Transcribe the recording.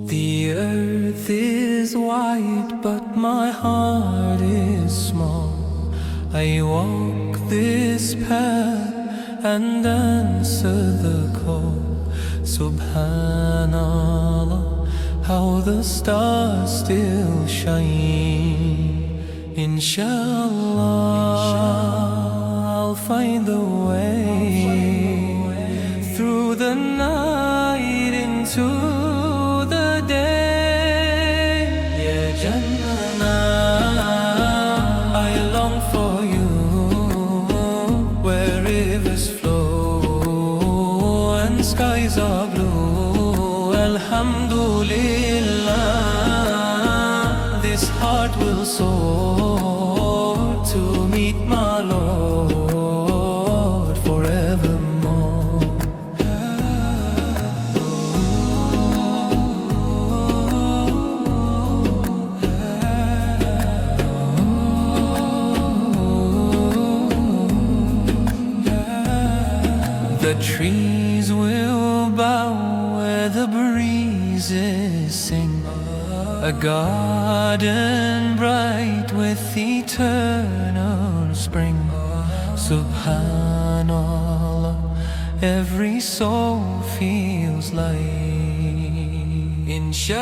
The earth is wide, but my heart is small. I walk this path and answer the call. Subhanallah, how the stars still shine. Inshallah, I'll find the way through the night into the day. Yeah, Jannah, I long for you, where rivers flow and skies are blue. Alhamdulillah, this heart will soar to meet my Lord forevermore. The trees will bow where the breezes sing, a garden bright with eternal spring. Subhanallah, every soul feels light. Inshallah.